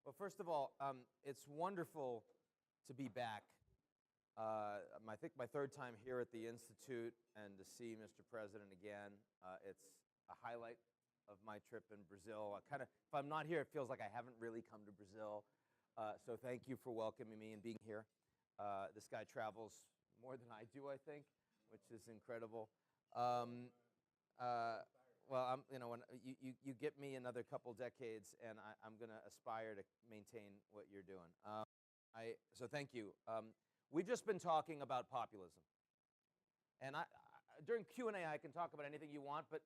Well, first of all, it's wonderful to be back. I think my third time here at the Institute, and to see Mr. President again. It's a highlight of my trip in Brazil. If I'm not here, it feels like I haven't really come to Brazil. So thank you for welcoming me and being here. This guy travels more than I do, I think, which is incredible. Well, when you get me another couple decades, and I'm going to aspire to maintain what you're doing. So thank you. We've just been talking about populism. And during Q&A, I can talk about anything you want, but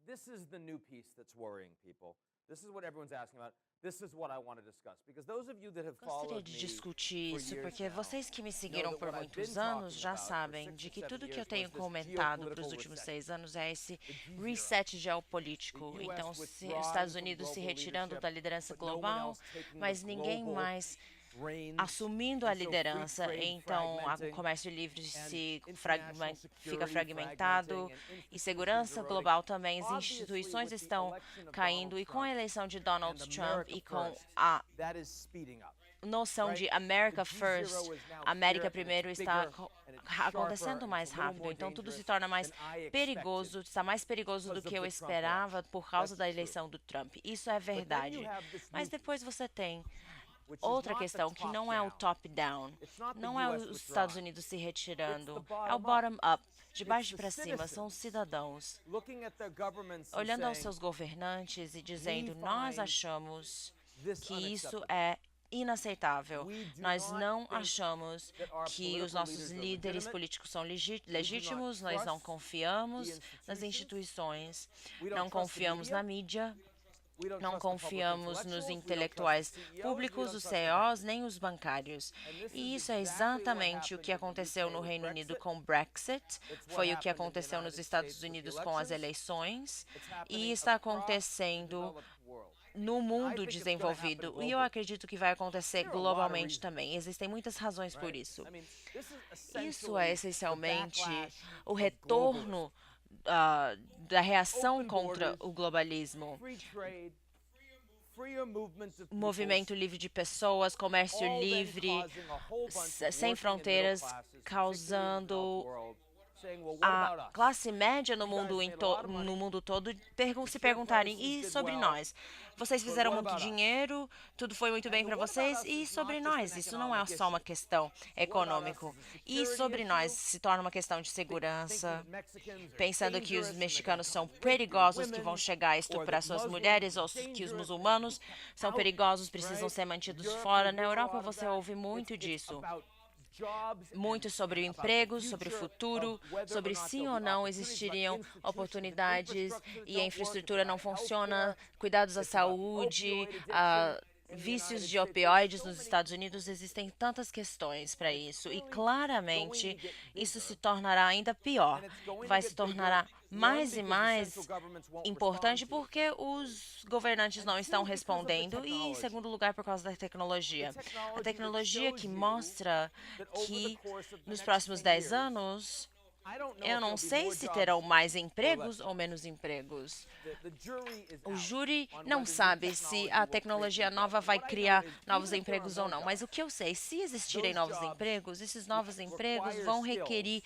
this is the new piece that's worrying people. This is what everyone's asking about. This is what I want to discuss. Because those of you that have Gostaria followed de me discutir for isso, years porque now vocês que me know seguiram that por what I've been muitos anos talking já about for sabem 6 de or que 7 tudo que eu years was tenho this comentado para os geopolitical últimos recession, 6 anos é esse the G zero. reset geopolítico. The US Então, os withdrawing Estados from Unidos se global retirando leadership, da liderança but no one global, else taking the mas ninguém global mais reins, assumindo a and so free liderança. trade Então, o fragmenting, comércio livre and se international fica security fragmentado fragmenting, and e institutions segurança eroding. global também. As Obviously, instituições with the estão election of caindo Donald e com a Trump eleição de and Donald Trump America e com First, a that is speeding up. noção de Right? America The G0 First, is now América here, and primeiro, it's está bigger, and it's sharper, acontecendo and mais it's a little rápido. more Então tudo se dangerous torna mais than I expected perigoso, está mais perigoso do because of que eu the Trump esperava election. por causa That's da true. eleição do Trump. Isso é But then you verdade. have this Mas new depois piece, você tem which is outra not the questão que não é o top-down. top-down, It's not the não é US os Estados withdrawing. Unidos se It's the retirando, é o bottom-up. bottom-up, de It's baixo the para cima, são os citizens cidadãos looking at their governments and olhando aos saying, seus governantes e we dizendo: nós find achamos this que isso unacceptable. é inaceitável. We do Nós not não think achamos that our que os political nossos leaders are líderes legitimate. políticos são We do not legítimos, nós não trust confiamos the nas institutions. instituições, We don't não trust the confiamos media. na mídia, We don't não trust the public confiamos nos intellectuals. We don't trust intelectuais the CEOs. We públicos, don't os trust the CEOs, nem os bancários. And this E is isso é exactly what exatamente o que happened in the aconteceu UK no with Reino Unido Brexit. com o Brexit, It's what foi o que happened in the aconteceu nos United Estados States with the Unidos com as elections. eleições, It's e happening está across the acontecendo developed world. no And I mundo think it's going to happen desenvolvido, e eu globally. acredito que vai acontecer There are a lot of globalmente reasons, também. Existem muitas razões por right? isso. I mean, this is Isso é essentially the essencialmente backlash o of globalism. retorno da reação Open contra borders, o globalismo. free trade, freer movement of peoples, Movimento livre de pessoas, comércio all then livre, causing a whole bunch of sem working and middle fronteiras, classes, particularly in the developed causando world, saying, well, what about a us? classe média no You guys mundo, made a lot of money. no mundo todo se share perguntarem: prices e did sobre well, nós? Vocês but fizeram what muito about us? dinheiro, tudo foi muito bem And para the what vocês, about us e is sobre not just nós? an Isso não é economic só uma issue. questão What about us econômica. is a E security sobre nós issue. se torna uma questão de Thinking segurança, that Mexicans are pensando que dangerous os and they're going mexicanos to são come rape your perigosos, que women, vão chegar a or estuprar that suas Muslims mulheres, are ou que os dangerous and muçulmanos should be kept são out, perigosos, precisam right? ser mantidos Europe, fora. you Na hear a Europa lot of você that. ouve muito It's disso. about jobs Muito sobre o and about the emprego, sobre o future futuro, of whether sobre or not sim there'll ou be não opportunities, about existiriam institutions and oportunidades infrastructure that e a don't work. It's infraestrutura não about funciona, healthcare. cuidados à It's about saúde, opioid a addiction in the vícios United de States. There's opioides so nos many Estados Unidos, existem tantas questões para it's isso. E clearly going claramente to get isso se bigger, tornará ainda pior. and it's going to Vai get se bigger, tornará one, mais e because the mais central governments won't importante respond to it, porque os governantes não and estão two, because of the respondendo, e em technology. segundo lugar por causa da The tecnologia. A technology that tecnologia shows que you mostra that over the que course of the nos next próximos 10 10 years, anos I don't know eu if não there'll be sei more se jobs terão mais or less empregos ou jobs. menos empregos. The jury is O out júri on não whether new sabe se technology a will create tecnologia new jobs. nova vai What I know criar is, novos even if there are empregos ou more não. Mas o jobs, que eu sei, se existirem those novos jobs empregos, esses novos empregos require vão skills requerir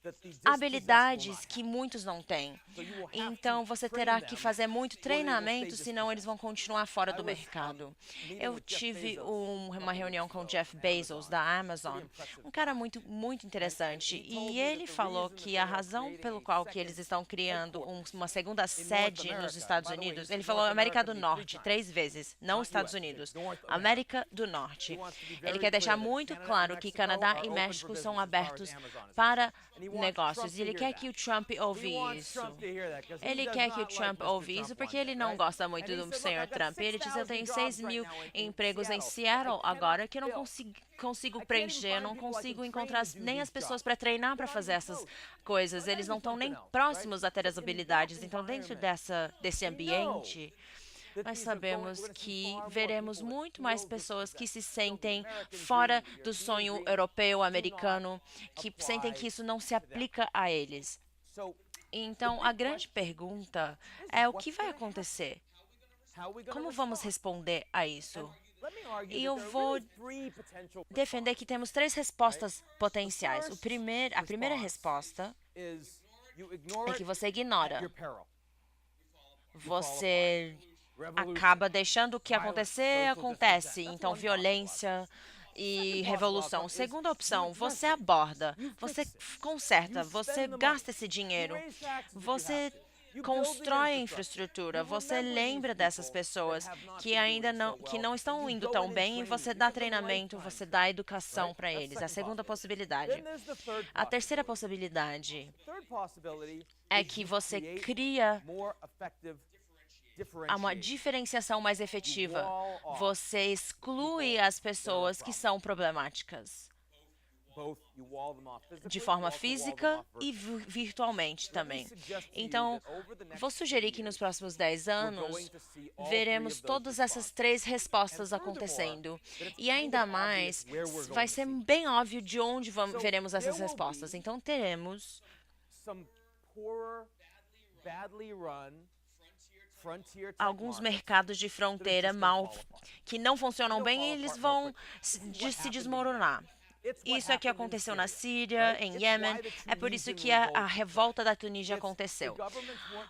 that the dispossessed will habilidades not que have. muitos não têm. So you will have Então to você train terá que them, fazer muito or they will stay treinamento, senão eles vão dispossessed. continuar fora I do was mercado. meeting Eu with Jeff tive Bezos uma a reunião couple com o weeks Jeff ago, Bezos da Pretty Amazon, impressive um cara guy. muito interessante, he told e me ele that the falou reason that que they a are razão creating pelo a qual que second eles estão criando headquarters uma segunda in North sede nos America, Estados by the way, Unidos, he ele said falou North América America do to me 3 Norte times, 3 vezes, não not Estados US, Unidos, North America. América do He Norte. wants to be Ele very quer deixar clear that muito Canada and claro que Mexico Canadá are e open México for são business as far as abertos Amazon is concerned. para And he wants negócios, Trump e to ele hear quer that. que o Trump He ouve wants isso. Trump to hear that because he Ele does quer que o not like Trump Mr. ouve Trump isso one porque ele bit, não right? gosta muito And he do said, look, senhor I've got Trump. Ele disse: eu 6,000 tenho jobs 6 right mil now in empregos em Seattle. I Seattle agora cannot que eu não fill. consigo I can't even preencher, eu find não people I consigo can train encontrar to do nem as these pessoas jobs. para treinar They're para not fazer even essas close. coisas. Or not Eles não even estão something nem else, right? próximos a ter as So in that habilidades. Então, dentro environment, desse we know ambiente, that nós these are going, we're sabemos going to see que far more veremos people that muito mais feel this, pessoas que se feel the sentem American fora dream, the do European sonho dream, europeu, do not americano, que sentem que apply isso não se to them. aplica a eles. So the Então, a big grande question pergunta is é o que what's vai going to happen? acontecer? How are we going to Como vamos respond? responder a isso? E eu vou defender que temos três respostas potenciais. A primeira resposta é que você ignora. Você acaba deixando o que acontecer, acontece. Então, violência e revolução. Segunda opção, você aborda, você conserta, você gasta esse dinheiro, você constrói a infraestrutura, você lembra dessas pessoas que ainda não estão indo tão bem e você dá treinamento, você dá educação para eles. A segunda possibilidade. A terceira possibilidade é que você cria uma diferenciação mais efetiva. Você exclui as pessoas que são problemáticas de forma física e virtualmente também. Então, vou sugerir que nos próximos 10 anos veremos todas essas três respostas acontecendo. E ainda mais, vai ser bem óbvio de onde veremos essas respostas. Então, teremos alguns mercados de fronteira que não funcionam bem e eles vão se desmoronar. Isso é que aconteceu na Síria, em Iêmen. É por isso que a revolta da Tunísia aconteceu.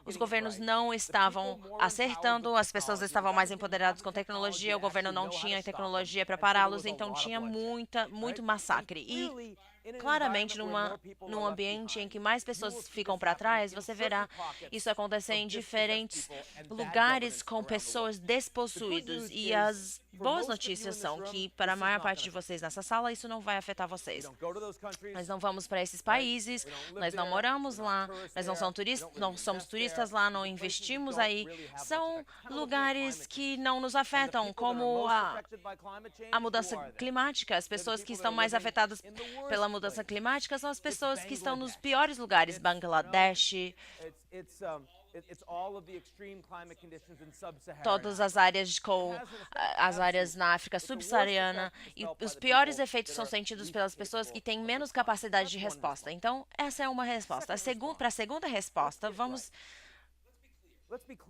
Os governos não estavam acertando, as pessoas estavam mais empoderadas com tecnologia, o governo não tinha tecnologia para pará-los, então tinha muito massacre. E claramente, num ambiente em que mais pessoas ficam para trás, você verá isso acontecer em diferentes lugares com pessoas despossuídas. E as boas notícias são que, para a maior parte de vocês nessa sala, isso não vai afetar vocês. Nós não vamos para esses países, nós não moramos lá, nós não somos turistas lá, não investimos aí. São lugares que não nos afetam, como a mudança climática. As pessoas que estão mais afetadas pela mudança climática são as pessoas que estão nos piores lugares, Bangladesh, todas as áreas na África subsaariana, e os piores efeitos são sentidos pelas pessoas que têm menos capacidade de resposta. Então, essa é uma resposta. Para a segunda resposta, vamos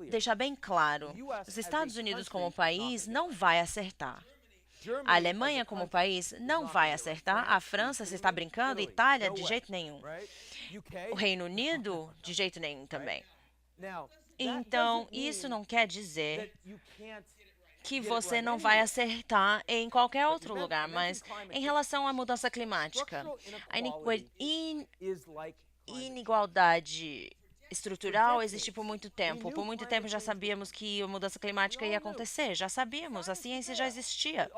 deixar bem claro: os Estados Unidos como país não vai acertar. A Alemanha como país não vai acertar. A França, se está brincando, Itália, de jeito nenhum. O Reino Unido, de jeito nenhum também. Então, isso não quer dizer que você não vai acertar em qualquer outro lugar, mas em relação à mudança climática, a inigualdade estrutural existe por muito tempo. Por muito tempo já sabíamos que a mudança climática ia acontecer, já sabíamos, a ciência já existia.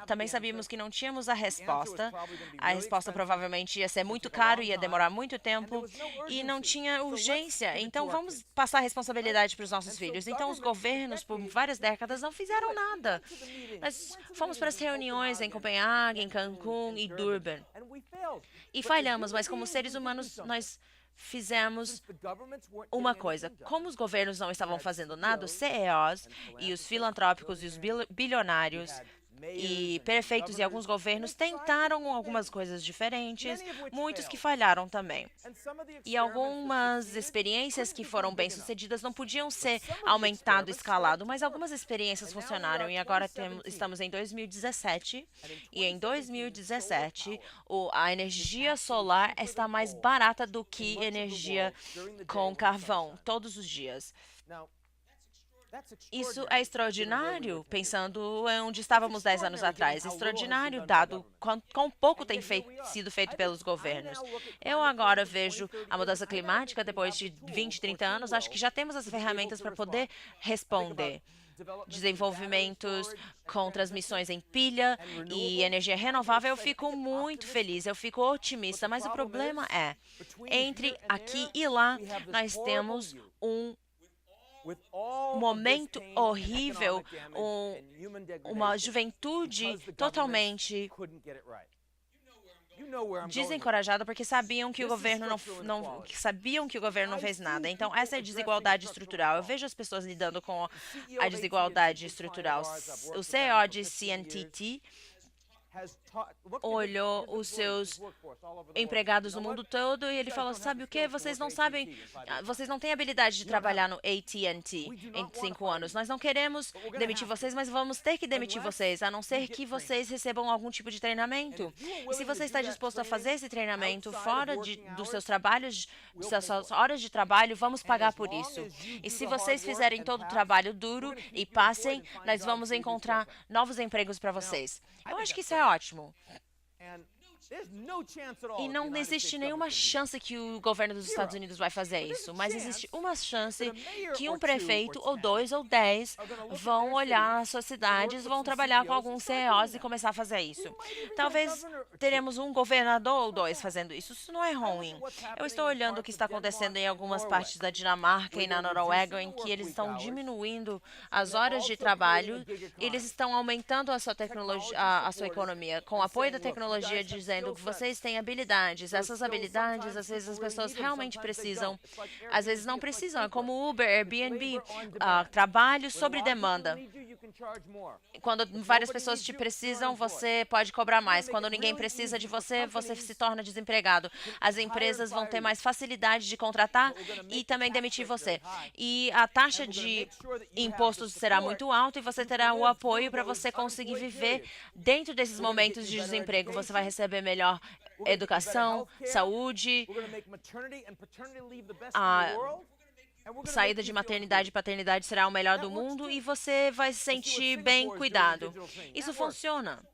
Também sabíamos que não tínhamos a resposta provavelmente ia ser muito caro, ia demorar muito tempo e não tinha urgência. Então vamos passar a responsabilidade para os nossos filhos. Então os governos, por várias décadas, não fizeram nada. Nós fomos para as reuniões em Copenhague, em Cancún e Durban e falhamos, mas como seres humanos nós fizemos uma coisa. Como os governos não estavam fazendo nada, os CEOs e os filantrópicos e os bilionários e prefeitos e alguns governos tentaram algumas coisas diferentes, muitos que falharam também. E algumas experiências que foram bem-sucedidas não podiam ser aumentado, escalado, mas algumas experiências funcionaram e agora estamos em 2017 e em 2017 a energia solar está mais barata do que energia com carvão todos os dias. Isso é extraordinário, pensando onde estávamos 10 anos atrás. Extraordinário, dado quão pouco tem sido feito pelos governos. Eu agora vejo a mudança climática, depois de 20, 30 anos, acho que já temos as ferramentas para poder responder. Desenvolvimentos com transmissões em pilha e energia renovável, eu fico muito feliz, eu fico otimista, mas o problema é, entre aqui e lá, nós temos um momento horrível, uma juventude totalmente desencorajada porque sabiam que o governo não fez nada. Então, essa é a desigualdade estrutural. Eu vejo as pessoas lidando com a desigualdade estrutural. O CEO de CNTT olhou os seus empregados no mundo todo e ele falou, sabe o quê? Vocês não sabem, vocês não têm habilidade de trabalhar no AT&T em 5 anos. Nós não queremos demitir vocês, mas vamos ter que demitir vocês, a não ser que vocês recebam algum tipo de treinamento. E se você está disposto a fazer esse treinamento fora dos seus trabalhos, das suas horas de trabalho, vamos pagar por isso. E se vocês fizerem todo o trabalho duro e passem, nós vamos encontrar novos empregos para vocês. Eu acho que isso é ótimo. E não existe nenhuma chance que o governo dos Estados Unidos vai fazer isso, mas existe uma chance que um prefeito, ou 2, ou 10, vão olhar as suas cidades, vão trabalhar com alguns CEOs e começar a fazer isso. Talvez teremos um governador ou 2 fazendo isso. Isso não é ruim. Eu estou olhando o que está acontecendo em algumas partes da Dinamarca e na Noruega, em que eles estão diminuindo as horas de trabalho, eles estão aumentando a sua tecnologia, a sua economia, com o apoio da tecnologia, dizendo que vocês têm habilidades. Essas habilidades, às vezes, as pessoas realmente precisam. Às vezes, não precisam. É como Uber, Airbnb, trabalho sobre demanda. Quando várias pessoas te precisam, você pode cobrar mais. Quando ninguém precisa de você, você se torna desempregado. As empresas vão ter mais facilidade de contratar e também demitir você. E a taxa de impostos será muito alta e você terá o apoio para você conseguir viver dentro desses momentos de desemprego. Você vai receber melhor educação, saúde, a saída de maternidade e paternidade será o melhor do mundo e você vai se sentir bem cuidado. Isso funciona.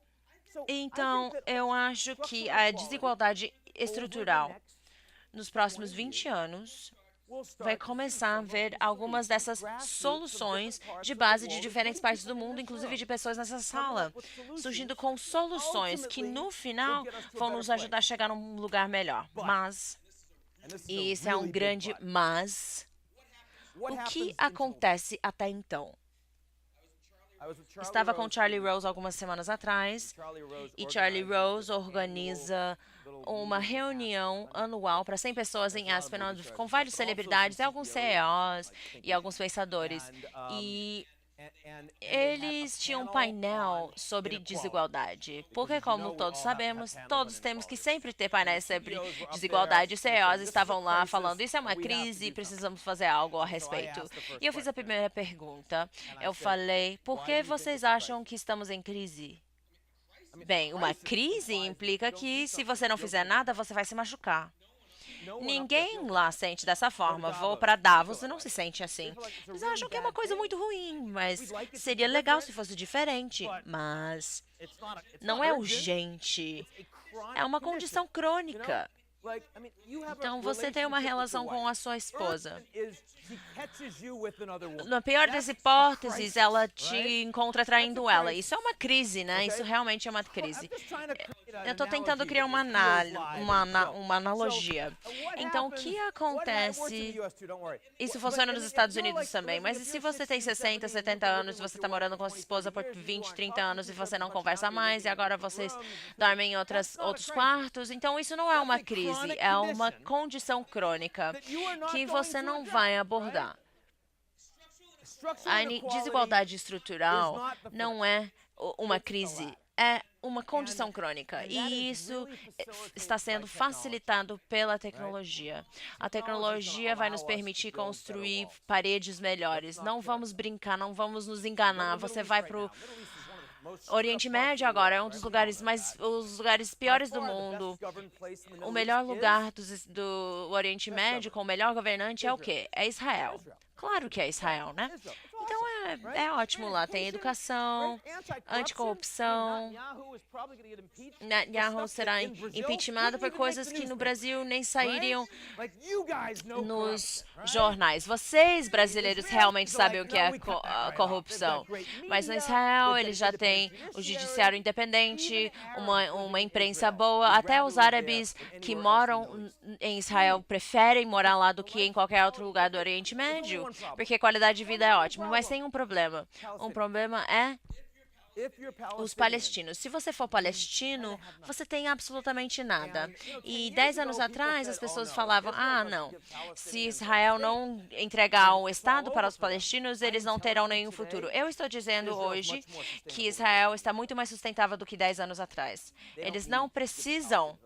Então, eu acho que a desigualdade estrutural nos próximos 20 anos vai começar a ver algumas dessas soluções de base de diferentes partes do mundo, inclusive de pessoas nessa sala, surgindo com soluções que, no final, vão nos ajudar a chegar num lugar melhor. Mas, e isso é um grande mas, o que acontece até então? Estava com Charlie Rose algumas semanas atrás, e Charlie Rose organiza uma reunião anual para 100 pessoas em Aspen, com várias celebridades, e alguns CEOs e alguns pensadores. E eles tinham um painel sobre desigualdade, porque, como todos sabemos, todos temos que sempre ter painéis sobre desigualdade. Os CEOs estavam lá falando, isso é uma crise, precisamos fazer algo a respeito. E eu fiz a primeira pergunta. Eu falei, por que vocês acham que estamos em crise? Bem, uma crise implica que, se você não fizer nada, você vai se machucar. Ninguém lá sente dessa forma. Vou para Davos e não se sente assim. Eles acham que é uma coisa muito ruim, mas seria legal se fosse diferente. Mas não é urgente. É uma condição crônica. Então, você tem uma relação com a sua esposa. Na pior das hipóteses, ela te encontra traindo ela. Isso é uma crise, né? Isso realmente é uma crise. Eu estou tentando criar uma analogia. Então, o que acontece... Isso funciona nos Estados Unidos também, mas e se você tem 60, 70 anos e você está morando com a sua esposa por 20, 30 anos e você não conversa mais e agora vocês dormem em outros quartos? Então, isso não é uma crise, é uma condição crônica que você não vai abordar. A desigualdade estrutural não é uma crise, é uma condição crônica. E isso está sendo facilitado pela tecnologia. A tecnologia vai nos permitir construir paredes melhores. Não vamos brincar, não vamos nos enganar. Você vai para o Oriente Médio agora, é um dos lugares os lugares piores do mundo. O melhor lugar do Oriente Médio, com o melhor governante, é o quê? É Israel. Claro que é Israel, né? Então é ótimo lá. Tem educação, anticorrupção. Netanyahu será impeachmentado por coisas que no Brasil nem sairiam nos jornais. Vocês, brasileiros, realmente sabem o que é corrupção. Mas no Israel, eles já têm o judiciário independente, uma imprensa boa. Até os árabes que moram em Israel preferem morar lá do que em qualquer outro lugar do Oriente Médio, porque a qualidade de vida é ótima. Mas tem um problema. Um problema é os palestinos. Se você for palestino, você tem absolutamente nada. E 10 anos atrás, as pessoas falavam, não, se Israel não entregar o Estado para os palestinos, eles não terão nenhum futuro. Eu estou dizendo hoje que Israel está muito mais sustentável do que 10 anos atrás. Eles não precisam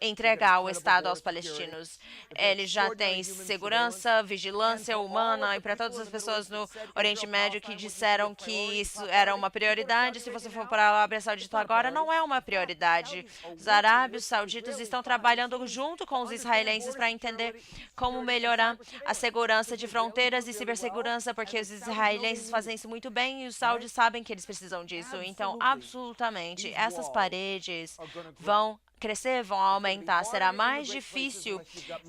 entregar o Estado aos palestinos. Eles já têm segurança, vigilância humana, e para todas as pessoas no Oriente Médio que disseram que isso era uma prioridade, se você for para a Arábia Saudita agora, não é uma prioridade. Os arábios sauditas estão trabalhando junto com os israelenses para entender como melhorar a segurança de fronteiras e cibersegurança, porque os israelenses fazem isso muito bem e os saudios sabem que eles precisam disso. Então, absolutamente, essas paredes vão crescer, vão aumentar. Será mais difícil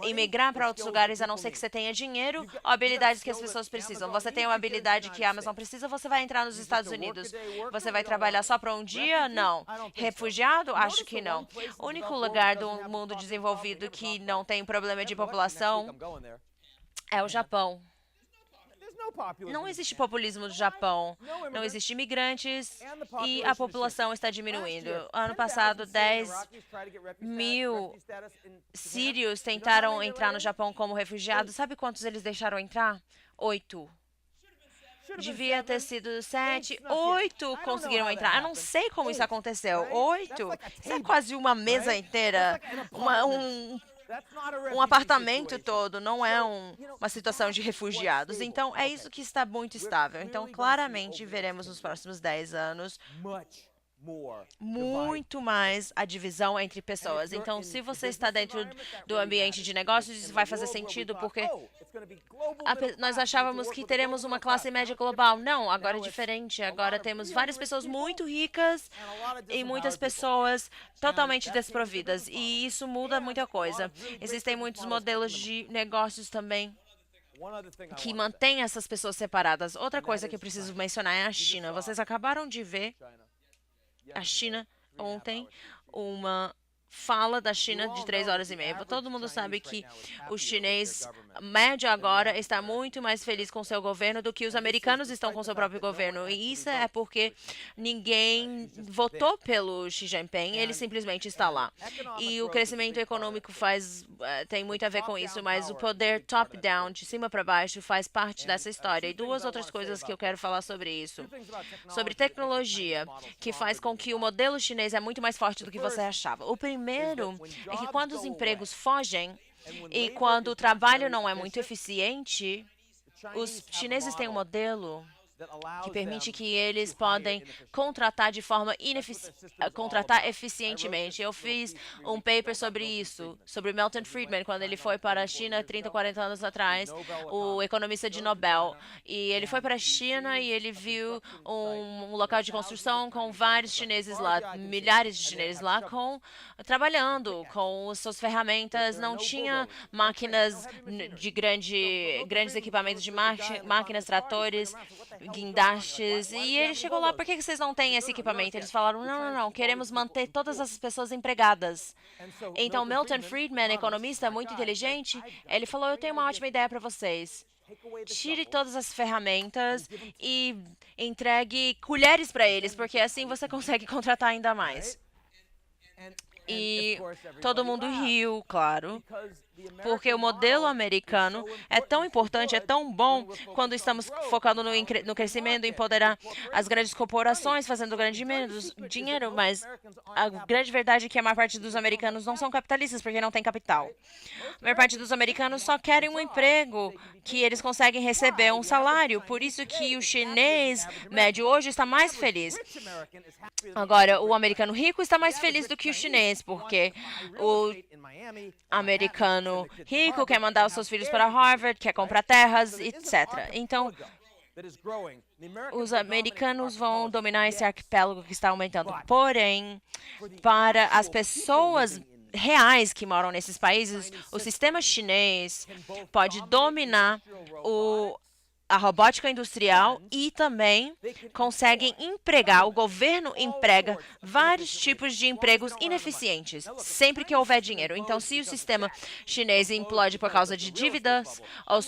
imigrar para outros lugares, a não ser que você tenha dinheiro ou habilidades que as pessoas precisam. Você tem uma habilidade que a Amazon precisa, você vai entrar nos Estados Unidos. Você vai trabalhar só para um dia? Não. Refugiado? Acho que não. O único lugar do mundo desenvolvido que não tem problema de população é o Japão. Não existe populismo no Japão, não existem imigrantes e a população está diminuindo. Ano passado, 10.000 sírios tentaram entrar no Japão como refugiados. Sabe quantos eles deixaram entrar? 8. Devia ter sido 7, 8 conseguiram entrar. Eu não sei como isso aconteceu. 8? Isso é quase uma mesa inteira, um apartamento todo, não é uma situação de refugiados. Então, é isso que está muito estável. Então, claramente, veremos nos próximos 10 anos muito mais a divisão entre pessoas. Então, se você está dentro do ambiente de negócios, isso vai fazer sentido, porque nós achávamos que teremos uma classe média global. Não, agora é diferente. Agora temos várias pessoas muito ricas e muitas pessoas totalmente desprovidas. E isso muda muita coisa. Existem muitos modelos de negócios também que mantêm essas pessoas separadas. Outra coisa que eu preciso mencionar é a China. Vocês acabaram de ver a China ontem, uma fala da China de 3 horas e meia. Todo mundo sabe que o chinês médio agora está muito mais feliz com seu governo do que os americanos estão com seu próprio governo. E isso é porque ninguém votou pelo Xi Jinping, ele simplesmente está lá. E o crescimento econômico tem muito a ver com isso, mas o poder top-down, de cima para baixo, faz parte dessa história. E 2 outras coisas que eu quero falar sobre isso. Sobre tecnologia, que faz com que o modelo chinês é muito mais forte do que você achava. O primeiro é que quando os empregos fogem e quando o trabalho não é muito eficiente, os chineses têm um modelo que permite que eles podem contratar de forma contratar eficientemente. Eu fiz um paper sobre isso, sobre Milton Friedman, quando ele foi para a China 30, 40 anos atrás, o economista de Nobel. E ele foi para a China e ele viu um local de construção com vários chineses lá, milhares de chineses lá, trabalhando com as suas ferramentas. Não tinha máquinas de grandes equipamentos de máquinas, tratores, guindastes, e ele chegou lá, por que vocês não têm esse equipamento? Eles falaram, não, queremos manter todas essas pessoas empregadas. Então, Milton Friedman, economista muito inteligente, ele falou, eu tenho uma ótima ideia para vocês. Tire todas as ferramentas e entregue colheres para eles, porque assim você consegue contratar ainda mais. E todo mundo riu, claro, porque o modelo americano é tão importante, é tão bom quando estamos focando no crescimento, empoderar as grandes corporações, fazendo grande dinheiro, mas a grande verdade é que a maior parte dos americanos não são capitalistas porque não tem capital. A maior parte dos americanos só querem um emprego que eles conseguem receber um salário, por isso que o chinês médio hoje está mais feliz. Agora, o americano rico está mais feliz do que o chinês, porque o americano rico quer mandar os seus filhos para Harvard, quer comprar terras, etc. Então, os americanos vão dominar esse arquipélago que está aumentando. Porém, para as pessoas reais que moram nesses países, o sistema chinês pode dominar a robótica industrial e também conseguem empregar, o governo emprega vários tipos de empregos ineficientes, sempre que houver dinheiro. Então, se o sistema chinês implode por causa de dívidas ou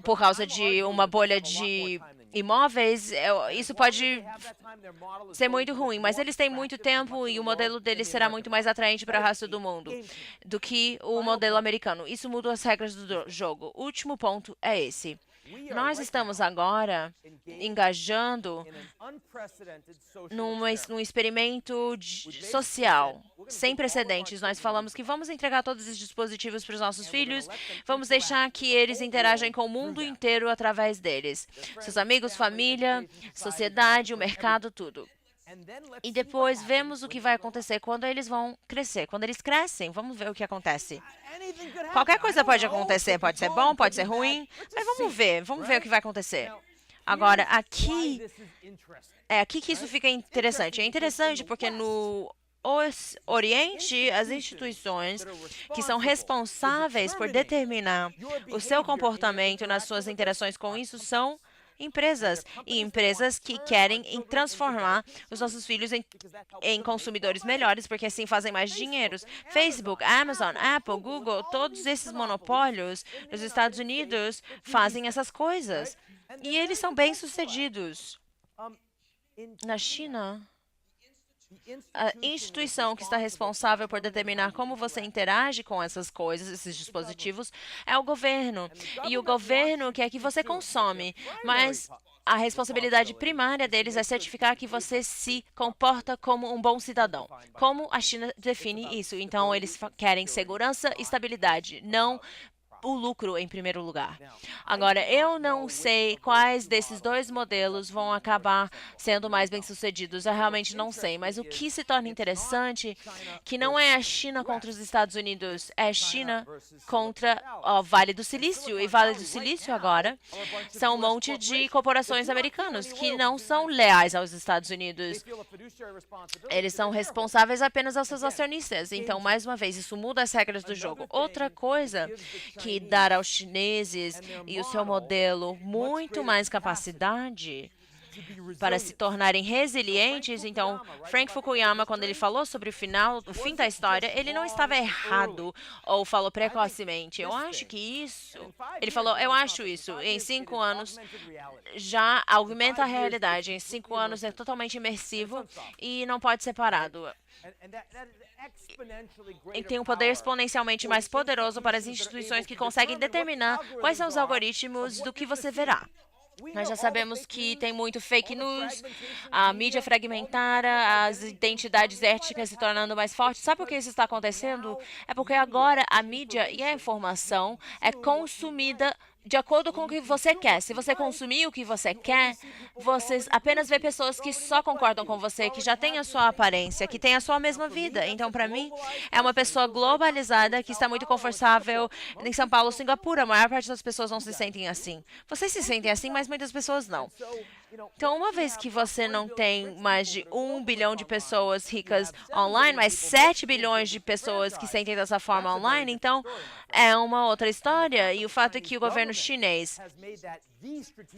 por causa de uma bolha de imóveis, isso pode ser muito ruim, mas eles têm muito tempo e o modelo deles será muito mais atraente para o resto do mundo do que o modelo americano. Isso muda as regras do jogo. O último ponto é esse. Nós estamos agora engajando num experimento social sem precedentes. Nós falamos que vamos entregar todos os dispositivos para os nossos filhos, vamos deixar que eles interagem com o mundo inteiro através deles. Seus amigos, família, sociedade, o mercado, tudo. E depois vemos o que vai acontecer quando eles vão crescer. Quando eles crescem, vamos ver o que acontece. Qualquer coisa pode acontecer, pode ser bom, pode ser ruim, mas vamos ver o que vai acontecer. Agora, aqui que isso fica interessante. É interessante porque no Oriente, as instituições que são responsáveis por determinar o seu comportamento nas suas interações com isso são empresas, e empresas que querem transformar os nossos filhos em consumidores melhores, porque assim fazem mais dinheiro. Facebook, Amazon, Apple, Google, todos esses monopólios nos Estados Unidos fazem essas coisas. E eles são bem-sucedidos. Na China, a instituição que está responsável por determinar como você interage com essas coisas, esses dispositivos, é o governo. E o governo quer que você consome, mas a responsabilidade primária deles é certificar que você se comporta como um bom cidadão. Como a China define isso? Então, eles querem segurança e estabilidade, não o lucro em primeiro lugar. Agora, eu não sei quais desses dois modelos vão acabar sendo mais bem-sucedidos. Eu realmente não sei. Mas o que se torna interessante que não é a China contra os Estados Unidos, é a China contra o Vale do Silício. E Vale do Silício agora são um monte de corporações americanas que não são leais aos Estados Unidos. Eles são responsáveis apenas aos seus acionistas. Então, mais uma vez, isso muda as regras do jogo. Outra coisa que dar aos chineses e o seu modelo muito mais capacidade para se tornarem resilientes. Então, Frank Fukuyama, quando ele falou sobre o fim da história, ele não estava errado ou falou precocemente. Eu acho que isso... Ele falou, eu acho isso. Em 5 anos, já aumenta a realidade. Em 5 anos é totalmente imersivo e não pode ser parado. E tem um poder exponencialmente mais poderoso para as instituições que conseguem determinar quais são os algoritmos do que você verá. Nós já sabemos que tem muito fake news, a mídia fragmentada, as identidades étnicas se tornando mais fortes. Sabe por que isso está acontecendo? É porque agora a mídia e a informação é consumida de acordo com o que você quer. Se você consumir o que você quer, você apenas vê pessoas que só concordam com você, que já têm a sua aparência, que têm a sua mesma vida. Então, para mim, é uma pessoa globalizada que está muito confortável em São Paulo, Singapura. A maior parte das pessoas não se sentem assim. Vocês se sentem assim, mas muitas pessoas não. Então, uma vez que você não tem mais de 1 bilhão de pessoas ricas online, mas 7 bilhões de pessoas que sentem dessa forma online, então é uma outra história. E o fato é que o governo chinês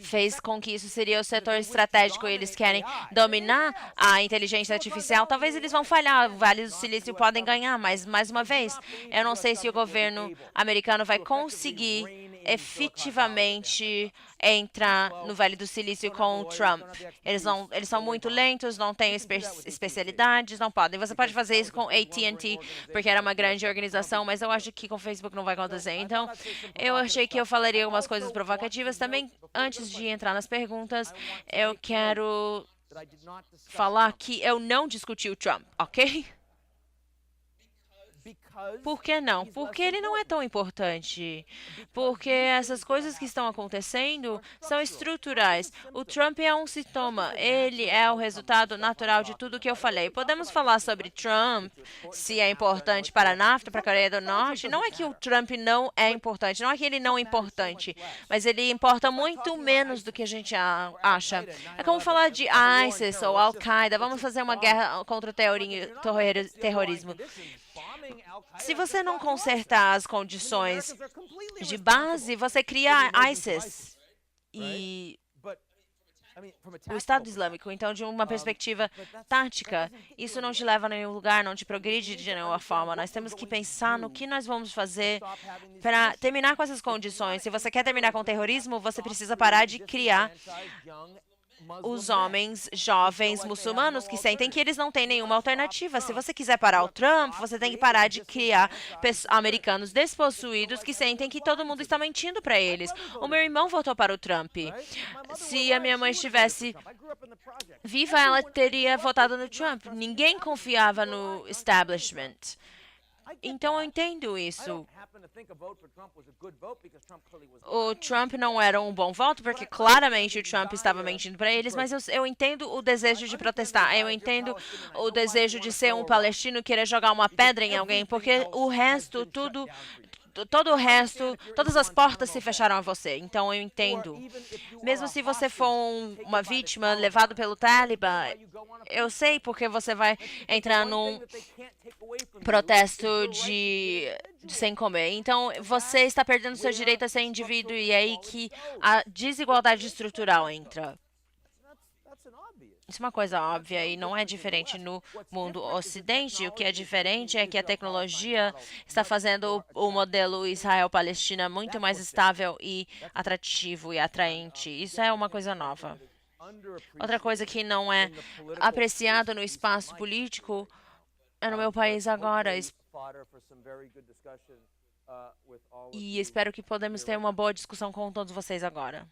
fez com que isso seria o setor estratégico e eles querem dominar a inteligência artificial. Talvez eles vão falhar, o Vale do Silício podem ganhar, mas, mais uma vez, eu não sei se o governo americano vai conseguir efetivamente entrar no Vale do Silício com o Trump. Eles são muito lentos, não têm especialidades, não podem. Você pode fazer isso com AT&T, porque era uma grande organização, mas eu acho que com o Facebook não vai acontecer. Então, eu achei que eu falaria algumas coisas provocativas. Também, antes de entrar nas perguntas, eu quero falar que eu não discuti o Trump, ok? Por que não? Porque ele não é tão importante. Porque essas coisas que estão acontecendo são estruturais. O Trump é um sintoma. Ele é o resultado natural de tudo que eu falei. Podemos falar sobre Trump, se é importante para a NAFTA, para a Coreia do Norte. Não é que o Trump não é importante. Não é que ele não é importante. Mas ele importa muito menos do que a gente acha. É como falar de ISIS ou Al-Qaeda. Vamos fazer uma guerra contra o terrorismo. Se você não consertar as condições de base, você cria ISIS. o Estado Islâmico. Então, de uma perspectiva tática, isso não te leva a nenhum lugar, não te progride de nenhuma forma. Nós temos que pensar no que nós vamos fazer para terminar com essas condições. Se você quer terminar com o terrorismo, você precisa parar de criar os homens jovens muçulmanos que sentem que eles não têm nenhuma alternativa. Se você quiser parar o Trump, você tem que parar de criar americanos despossuídos que sentem que todo mundo está mentindo para eles. O meu irmão votou para o Trump. Se a minha mãe estivesse viva, ela teria votado no Trump. Ninguém confiava no establishment. Então eu entendo isso. O Trump não era um bom voto, porque claramente o Trump estava mentindo para eles, mas eu entendo o desejo de protestar. Eu entendo o desejo de ser um palestino querer jogar uma pedra em alguém, porque o resto, todo o resto, todas as portas se fecharam a você. Então eu entendo. Mesmo se você for uma vítima levado pelo Talibã, eu sei porque você vai entrar num protesto de sem comer. Então você está perdendo seu direito a ser indivíduo e é aí que a desigualdade estrutural entra. Isso é uma coisa óbvia e não é diferente no mundo ocidente. O que é diferente é que a tecnologia está fazendo o modelo Israel-Palestina muito mais estável e atrativo e atraente. Isso é uma coisa nova. Outra coisa que não é apreciada no espaço político é no meu país agora. E espero que podemos ter uma boa discussão com todos vocês agora.